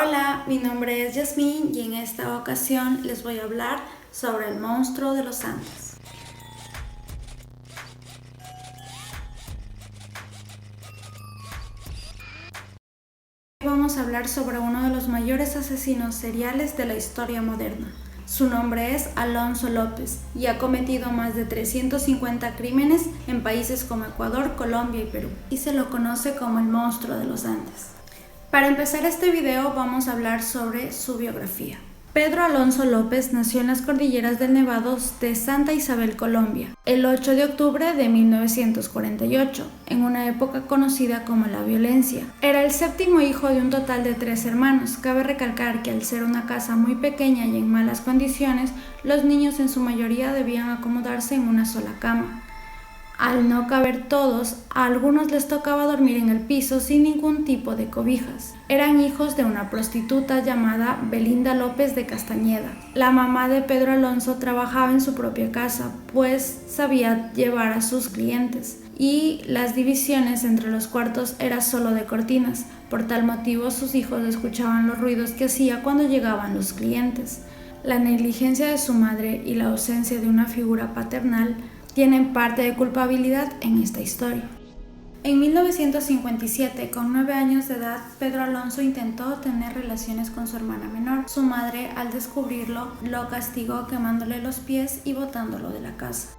Hola, mi nombre es Yasmín y en esta ocasión les voy a hablar sobre el monstruo de los Andes. Vamos a hablar sobre uno de los mayores asesinos seriales de la historia moderna. Su nombre es Alonso López y ha cometido más de 350 crímenes en países como Ecuador, Colombia y Perú, y se lo conoce como el monstruo de los Andes. Para empezar este video vamos a hablar sobre su biografía. Pedro Alonso López nació en las cordilleras del Nevados de Santa Isabel, Colombia, el 8 de octubre de 1948, en una época conocida como la violencia. Era el séptimo hijo de un total de 3 hermanos. Cabe recalcar que al ser una casa muy pequeña y en malas condiciones, los niños en su mayoría debían acomodarse en una sola cama. Al no caber todos, a algunos les tocaba dormir en el piso sin ningún tipo de cobijas. Eran hijos de una prostituta llamada Belinda López de Castañeda. La mamá de Pedro Alonso trabajaba en su propia casa, pues sabía llevar a sus clientes, y las divisiones entre los cuartos eran solo de cortinas. Por tal motivo, sus hijos escuchaban los ruidos que hacía cuando llegaban los clientes. La negligencia de su madre y la ausencia de una figura paternal tienen parte de culpabilidad en esta historia. En 1957, con 9 años de edad, Pedro Alonso intentó tener relaciones con su hermana menor. Su madre, al descubrirlo, lo castigó quemándole los pies y botándolo de la casa.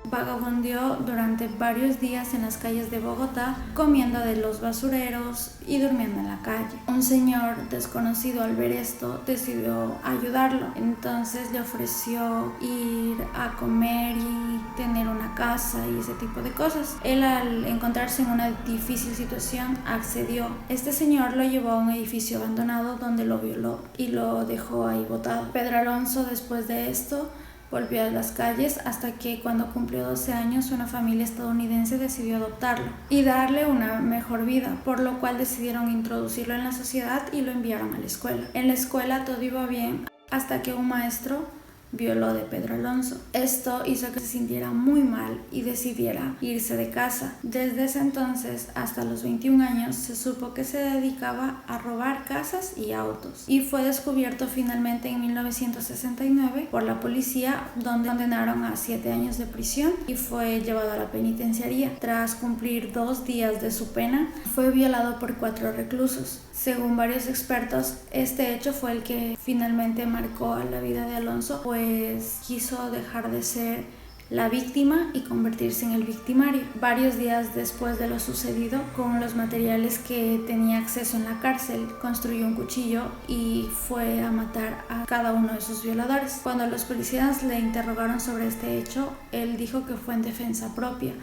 Vagabundeó durante varios días en las calles de Bogotá, comiendo de los basureros y durmiendo en la calle. Un señor desconocido, al ver esto, decidió ayudarlo. Entonces le ofreció ir a comer y tener una casa y ese tipo de cosas. Él, al encontrarse en una difícil situación, accedió. Este señor lo llevó a un edificio abandonado donde lo violó y lo dejó ahí botado. Pedro Alonso, después de esto, volvió a las calles hasta que, cuando cumplió 12 años, una familia estadounidense decidió adoptarlo y darle una mejor vida, por lo cual decidieron introducirlo en la sociedad y lo enviaron a la escuela. En la escuela todo iba bien hasta que un maestro vio lo de Pedro Alonso. Esto hizo que se sintiera muy mal y decidiera irse de casa. Desde ese entonces hasta los 21 años se supo que se dedicaba a robar casas y autos, y fue descubierto finalmente en 1969 por la policía, donde condenaron a 7 años de prisión y fue llevado a la penitenciaría. Tras cumplir 2 días de su pena, fue violado por 4 reclusos. Según varios expertos, este hecho fue el que finalmente marcó a la vida de Alonso, pues quiso dejar de ser la víctima y convertirse en el victimario. Varios días después de lo sucedido, con los materiales que tenía acceso en la cárcel, construyó un cuchillo y fue a matar a cada uno de sus violadores. Cuando los policías le interrogaron sobre este hecho, él dijo que fue en defensa propia,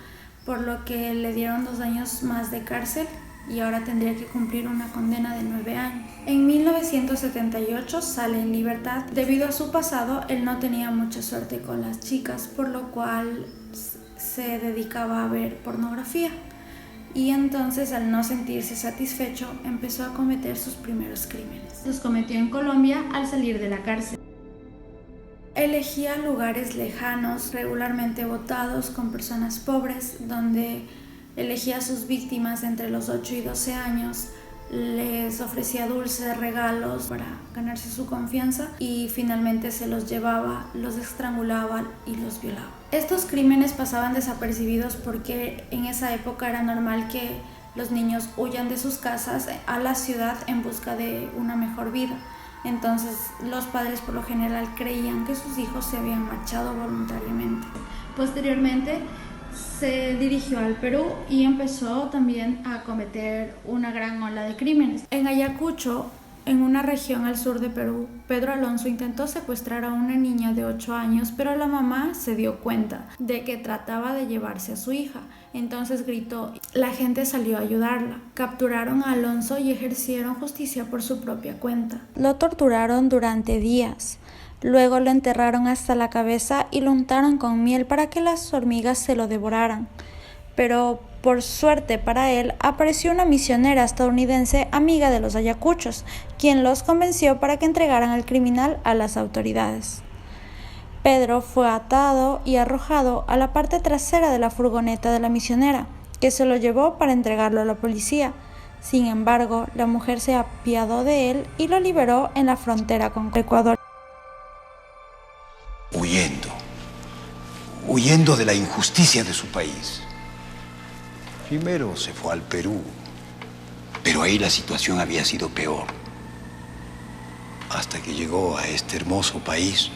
por lo que le dieron 2 años más de cárcel y ahora tendría que cumplir una condena de 9 años. En 1978 sale en libertad. Debido a su pasado, él no tenía mucha suerte con las chicas, por lo cual se dedicaba a ver pornografía. Y entonces, al no sentirse satisfecho, empezó a cometer sus primeros crímenes. Los cometió en Colombia al salir de la cárcel. Elegía lugares lejanos, regularmente votados, con personas pobres, donde elegía a sus víctimas entre los 8 y 12 años, les ofrecía dulces, regalos para ganarse su confianza y finalmente se los llevaba, los estrangulaba y los violaba. Estos crímenes pasaban desapercibidos porque en esa época era normal que los niños huyan de sus casas a la ciudad en busca de una mejor vida. Entonces los padres por lo general creían que sus hijos se habían marchado voluntariamente. Posteriormente se dirigió al Perú y empezó también a cometer una gran ola de crímenes. En Ayacucho, en una región al sur de Perú, Pedro Alonso intentó secuestrar a una niña de 8 años, pero la mamá se dio cuenta de que trataba de llevarse a su hija. Entonces gritó. La gente salió a ayudarla. Capturaron a Alonso y ejercieron justicia por su propia cuenta. Lo torturaron durante días. Luego lo enterraron hasta la cabeza y lo untaron con miel para que las hormigas se lo devoraran. Pero, por suerte para él, apareció una misionera estadounidense amiga de los ayacuchos, quien los convenció para que entregaran al criminal a las autoridades. Pedro fue atado y arrojado a la parte trasera de la furgoneta de la misionera, que se lo llevó para entregarlo a la policía. Sin embargo, la mujer se apiadó de él y lo liberó en la frontera con Ecuador. Huyendo de la injusticia de su país. Primero se fue al Perú, pero ahí la situación había sido peor. Hasta que llegó a este hermoso país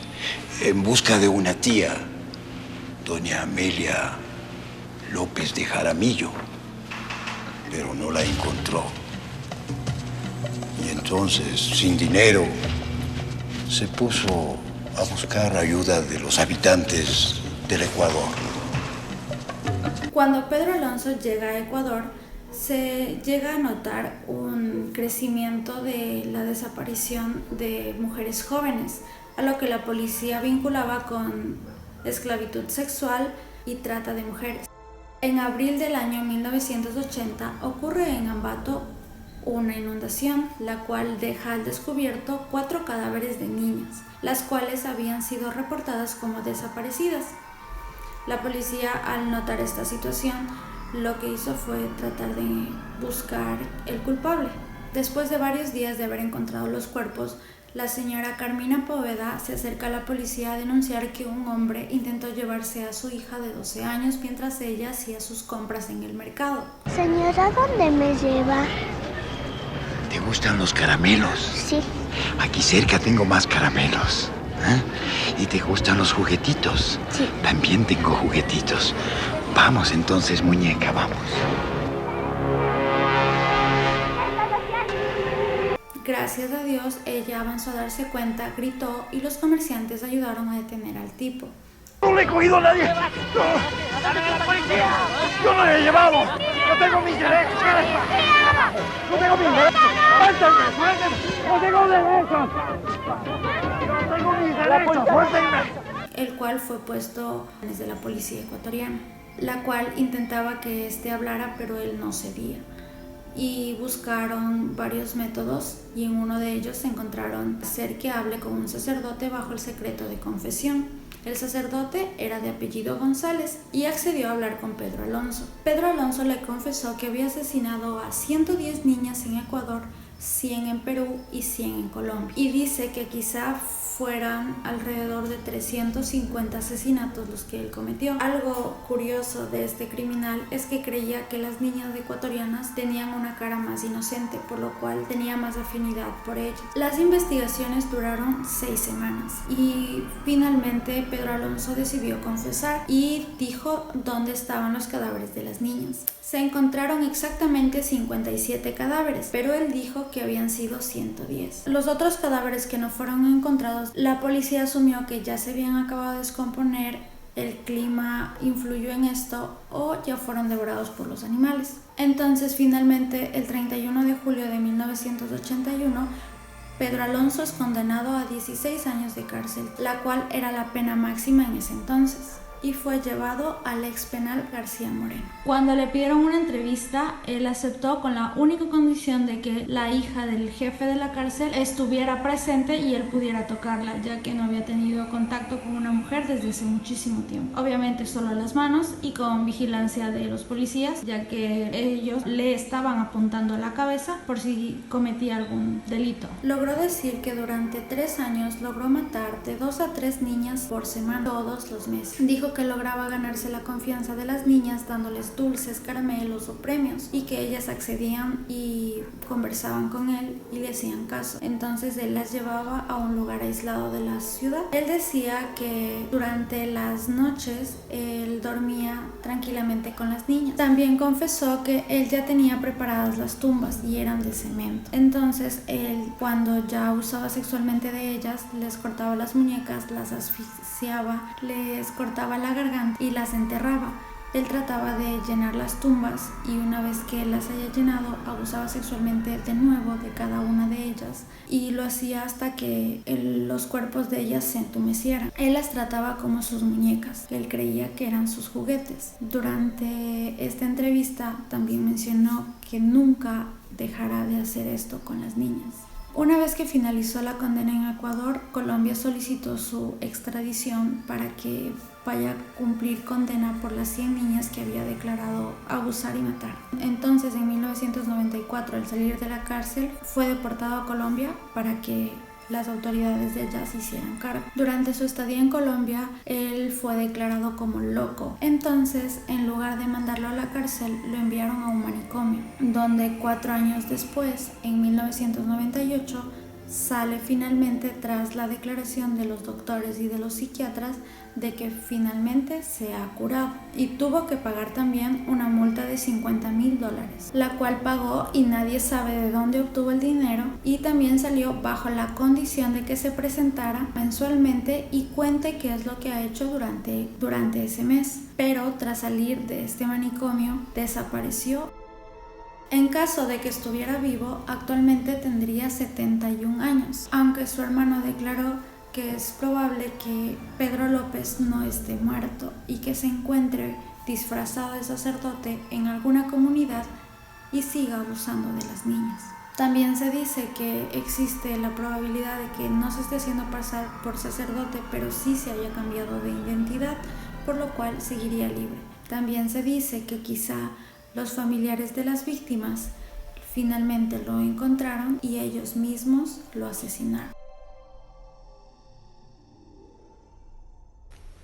en busca de una tía, doña Amelia López de Jaramillo, pero no la encontró. Y entonces, sin dinero, se puso a buscar ayuda de los habitantes del Ecuador. Cuando Pedro Alonso llega a Ecuador, se llega a notar un crecimiento de la desaparición de mujeres jóvenes, a lo que la policía vinculaba con esclavitud sexual y trata de mujeres. En abril del año 1980 ocurre en Ambato una inundación, la cual deja al descubierto 4 cadáveres de niñas, las cuales habían sido reportadas como desaparecidas. La policía, al notar esta situación, lo que hizo fue tratar de buscar el culpable. Después de varios días de haber encontrado los cuerpos, la señora Carmina Poveda se acerca a la policía a denunciar que un hombre intentó llevarse a su hija de 12 años mientras ella hacía sus compras en el mercado. Señora, ¿dónde me lleva? ¿Te gustan los caramelos? Sí. Aquí cerca tengo más caramelos. ¿Y te gustan los juguetitos? Sí. También tengo juguetitos. Vamos entonces, muñeca, vamos. Gracias a Dios, ella avanzó a darse cuenta, gritó y los comerciantes ayudaron a detener al tipo. ¡No le he cogido a nadie! ¡No! ¡Yo no le he llevado! ¡No tengo mis derechos! ¡No tengo mis derechos! ¡Suéltenme! ¡Suéltenme! ¡No tengo derechos! ¡No tengo mis derechos! ¡Suéltenme! El cual fue puesto desde la policía ecuatoriana, la cual intentaba que éste hablara, pero él no cedía. Y buscaron varios métodos y en uno de ellos encontraron hacer que hable con un sacerdote bajo el secreto de confesión. El sacerdote era de apellido González y accedió a hablar con Pedro Alonso. Pedro Alonso le confesó que había asesinado a 110 niñas en Ecuador, 100 en Perú y 100 en Colombia. Y dice que quizá fueran alrededor de 350 asesinatos los que él cometió. Algo curioso de este criminal es que creía que las niñas ecuatorianas tenían una cara más inocente, por lo cual tenía más afinidad por ellas. Las investigaciones duraron 6 semanas y finalmente Pedro Alonso decidió confesar y dijo dónde estaban los cadáveres de las niñas. Se encontraron exactamente 57 cadáveres, pero él dijo que habían sido 110. Los otros cadáveres que no fueron encontrados, la policía asumió que ya se habían acabado de descomponer, el clima influyó en esto o ya fueron devorados por los animales. Entonces, finalmente, el 31 de julio de 1981, Pedro Alonso es condenado a 16 años de cárcel, la cual era la pena máxima en ese entonces, y fue llevado al ex penal García Moreno. Cuando le pidieron una entrevista, él aceptó con la única condición de que la hija del jefe de la cárcel estuviera presente y él pudiera tocarla, ya que no había tenido contacto con una mujer desde hace muchísimo tiempo. Obviamente solo a las manos y con vigilancia de los policías, ya que ellos le estaban apuntando a la cabeza por si cometía algún delito. Logró decir que durante 3 años logró matar de 2 a 3 niñas por semana todos los meses. Dijo que lograba ganarse la confianza de las niñas dándoles dulces, caramelos o premios y que ellas accedían y conversaban con él y le hacían caso. Entonces él las llevaba a un lugar aislado de la ciudad. Él decía que durante las noches él dormía tranquilamente con las niñas. También confesó que él ya tenía preparadas las tumbas y eran de cemento. Entonces él, cuando ya abusaba sexualmente de ellas, les cortaba las muñecas, las asfixiaba, les cortaba la garganta y las enterraba. Él trataba de llenar las tumbas y una vez que las haya llenado, abusaba sexualmente de nuevo de cada una de ellas y lo hacía hasta que los cuerpos de ellas se entumecieran. Él las trataba como sus muñecas, que él creía que eran sus juguetes. Durante esta entrevista también mencionó que nunca dejará de hacer esto con las niñas. Una vez que finalizó la condena en Ecuador, Colombia solicitó su extradición para que vaya a cumplir condena por las 100 niñas que había declarado abusar y matar. Entonces, en 1994, al salir de la cárcel, fue deportado a Colombia para que las autoridades de allá se hicieran cargo. Durante su estadía en Colombia, él fue declarado como loco. Entonces, en lugar de mandarlo a la cárcel, lo enviaron a un manicomio, donde 4 años después, en 1998, sale finalmente tras la declaración de los doctores y de los psiquiatras de que finalmente se ha curado, y tuvo que pagar también una multa de $50,000, la cual pagó y nadie sabe de dónde obtuvo el dinero, y también salió bajo la condición de que se presentara mensualmente y cuente qué es lo que ha hecho durante ese mes. Pero tras salir de este manicomio desapareció. En caso de que estuviera vivo, actualmente tendría 71 años, aunque su hermano declaró que es probable que Pedro López no esté muerto y que se encuentre disfrazado de sacerdote en alguna comunidad y siga abusando de las niñas. También se dice que existe la probabilidad de que no se esté haciendo pasar por sacerdote, pero sí se haya cambiado de identidad, por lo cual seguiría libre. También se dice que quizá los familiares de las víctimas finalmente lo encontraron y ellos mismos lo asesinaron.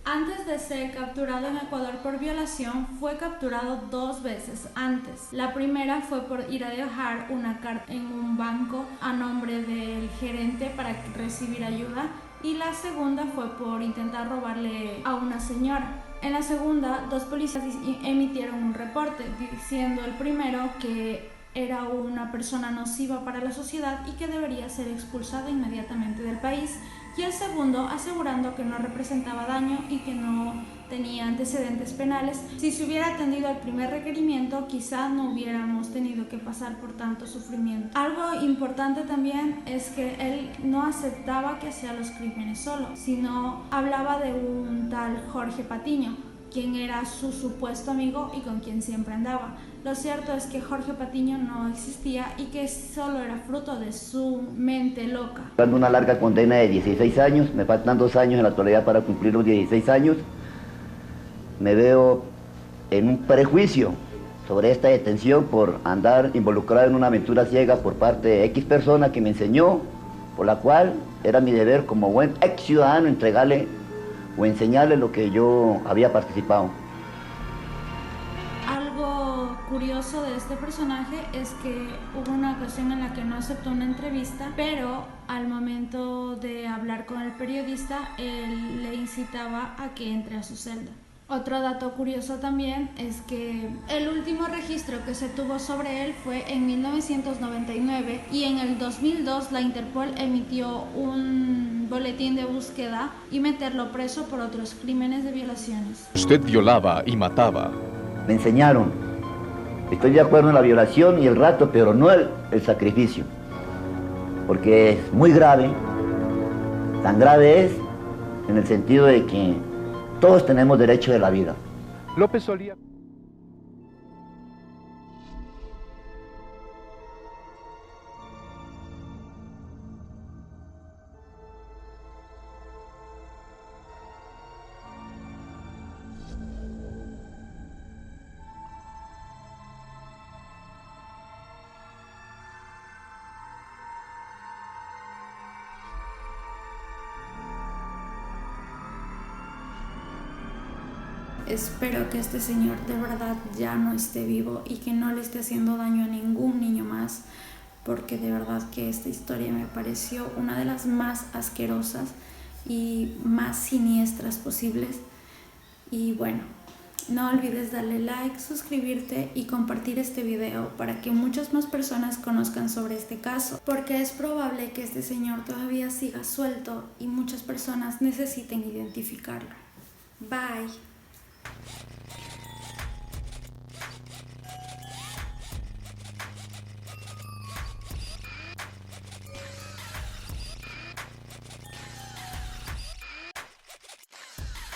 Antes de ser capturado en Ecuador por violación, fue capturado 2 veces antes. La primera fue por ir a dejar una carta en un banco a nombre del gerente para recibir ayuda, y la segunda fue por intentar robarle a una señora. En la segunda, 2 policías emitieron un reporte diciendo el primero que era una persona nociva para la sociedad y que debería ser expulsada inmediatamente del país, y el segundo asegurando que no representaba daño y que no tenía antecedentes penales. Si se hubiera atendido al primer requerimiento, quizá no hubiéramos tenido que pasar por tanto sufrimiento. Algo importante también es que él no aceptaba que hacía los crímenes solo, sino hablaba de un tal Jorge Patiño, quien era su supuesto amigo y con quien siempre andaba. Lo cierto es que Jorge Patiño no existía y que solo era fruto de su mente loca. Dando una larga condena de 16 años, me faltan 2 años en la actualidad para cumplir los 16 años. Me veo en un prejuicio sobre esta detención por andar involucrado en una aventura ciega por parte de X persona que me enseñó, por la cual era mi deber como buen ex ciudadano entregarle o enseñarle lo que yo había participado. Algo curioso de este personaje es que hubo una ocasión en la que no aceptó una entrevista, pero al momento de hablar con el periodista, él le incitaba a que entre a su celda. Otro dato curioso también es que el último registro que se tuvo sobre él fue en 1999, y en el 2002 la Interpol emitió un boletín de búsqueda y meterlo preso por otros crímenes de violaciones. Usted violaba y mataba. Me enseñaron, estoy de acuerdo en la violación y el rapto, pero no el sacrificio, porque es muy grave. Tan grave es en el sentido de que todos tenemos derecho de la vida. López solía... Espero que este señor de verdad ya no esté vivo y que no le esté haciendo daño a ningún niño más, porque de verdad que esta historia me pareció una de las más asquerosas y más siniestras posibles. Y bueno, no olvides darle like, suscribirte y compartir este video para que muchas más personas conozcan sobre este caso, porque es probable que este señor todavía siga suelto y muchas personas necesiten identificarlo. Bye.